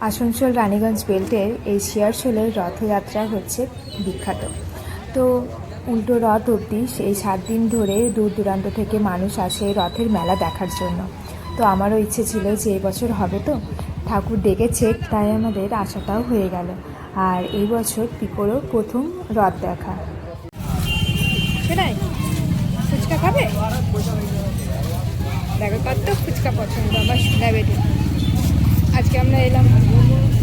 আসানসোল রানীগঞ্জ বেল্টের এই শিয়ারশোলের রথযাত্রা হচ্ছে বিখ্যাত। তো উল্টো রথ অবধি এই 7 দিন ধরে দূর দূরান্ত থেকে মানুষ আসে রথের মেলা দেখার জন্য। তো আমারও ইচ্ছে ছিল যে এবছর হবে, তো ঠাকুর ডেকেছে, তাই আমাদের আশাটাও হয়ে গেল। আর এই বছর পিকোরও প্রথম রথ দেখা। সেটাই ফুচকা খাবে? দেখো কত ফুচকা পছন্দ আমার সোনা বেটি। আজকে আমরা এলাম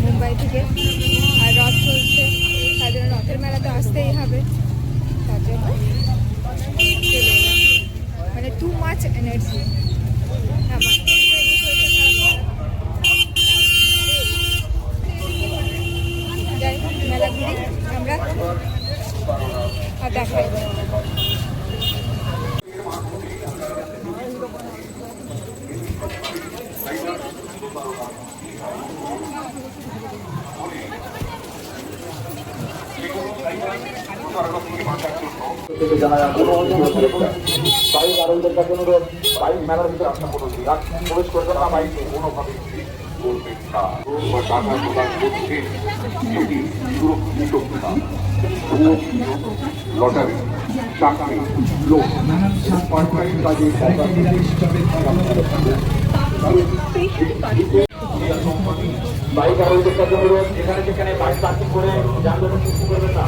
মুম্বাই থেকে, আর রথ চলছে, তার জন্য রথের মেলা তো আসতেই হবে, তার জন্য চলে এলাম। মানে টু মাচ এনার্জি আমার। যাই মেলা ঘুরি আমরা আর দেখাই। বাইক আরোগ্যের কাছে অনুরোধ, বাইক মেলার ভিতরে আপনার কোনো প্রবেশ করবেন না, বাইকে কোনোভাবে করবেন না বা টাকা প্রদান করছে সেটি সুরক্ষিত কিনা। লটারি, চাকরি, লোক, সরকারি কাজে বাইক আরোগ্যের কাছে অনুরোধ, এখানে সেখানে বাইক পার্কিং করে যানবাহন সৃষ্টি করবেন না।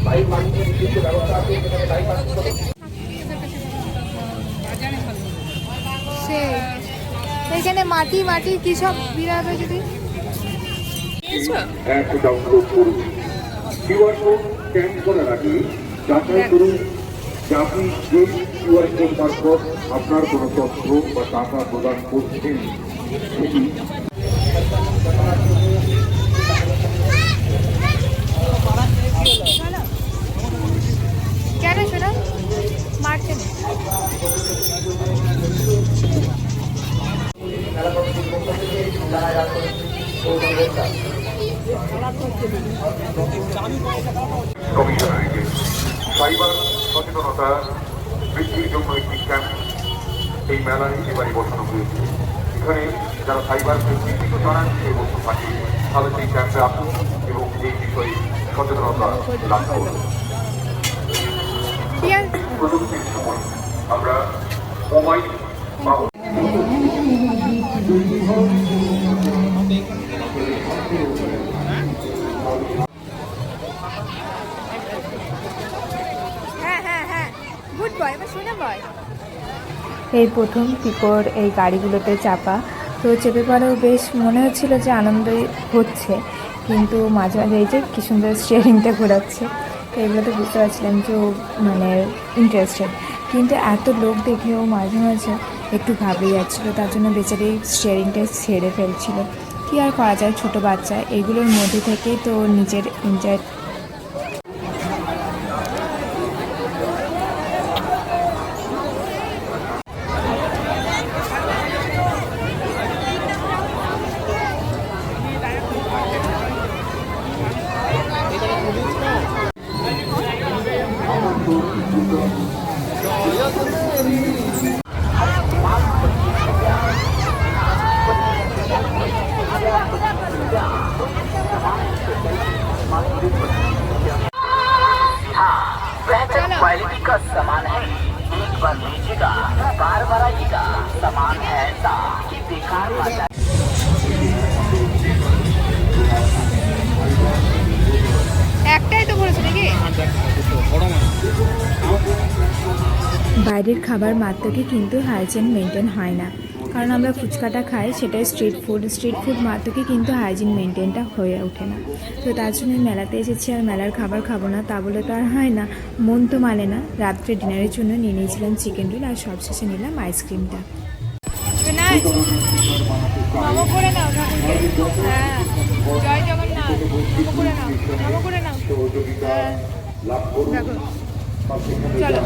বাইক পার্কিংয়ের নির্দিষ্ট ব্যবস্থা আছে, সেখানে বাইক পার্কিং করবেন। এখানে মাটি মাটি কি সব বিরাবে যদি অ্যাপ ডাউনলোড করুন, কিউআর কোড স্ক্যান করে রাখি, যাচাই করুন যে আপনি যে কিউআর কোড মারফত আপনার কোনো তথ্য বা টাকা প্রদান করছেন সেটি কেন শোনা মারছে না। কমিশনারেটে সাইবার সচেতনতা বৃদ্ধির জন্য একটি ক্যাম্প এই মেলায় এবারে বসানো হয়েছে। এখানে যারা সাইবারকে বিকৃত জানান সেই বস্তু থাকে, তাহলে সেই ক্যাম্পে আসুন এবং এই বিষয়ে সচেতনতা লাভ করুন। প্রযুক্তির সময় আমরা মোবাইল বা গুড বয়, এবার শোনা বয়। এই প্রথম পিকোর এই গাড়িগুলোতে চাপা, তো চেপে পড়েও বেশ মনে হচ্ছিল যে আনন্দই হচ্ছে, কিন্তু মাঝে মাঝে এই যে কি সুন্দর স্টিয়ারিংটা ঘোরাচ্ছে, তো এগুলোতে বুঝতে পারছিলাম যে ও মানে ইন্টারেস্টেড। কিন্তু এত লোক দেখেও মাঝে মাঝে একটু ঘাবড়ে যাচ্ছিলো, তার জন্য বেচারি স্টিয়ারিংটা ছেড়ে ফেলছিল। কী আর করা যায়, ছোটো বাচ্চা, এগুলোর মধ্যে থেকেই তো নিজের এনজয়। बेहतर क्वालिटी का सामान है, एक बार लीजिएगा बार बार आइएगा। सामान है ऐसा कि बेकार हो जाए। একটাই তো বলেছে নাকি? বাইরের খাবার মাত্রকে কিন্তু হাইজিন মেনটেন হয় না, কারণ আমরা ফুচকাটা খাই সেটাই স্ট্রিট ফুড মাত্রকে কিন্তু হাইজিন মেনটেনটা হয়ে ওঠে না। তো তার জন্য মেলাতে এসেছি, আর মেলার খাবার খাবো না তা বলে তো আর হয় না, মন তো মানে না। রাত্রে ডিনারের জন্য নিয়ে নিয়েছিলাম চিকেন রোল, আর সবশেষে নিলাম আইসক্রিমটা। নমো করে নাও ঠাকুরকে। হ্যাঁ, জয় জগন্নাথ, নমো করে নাও, নমো করে নাও। হ্যাঁ, দেখো চলো।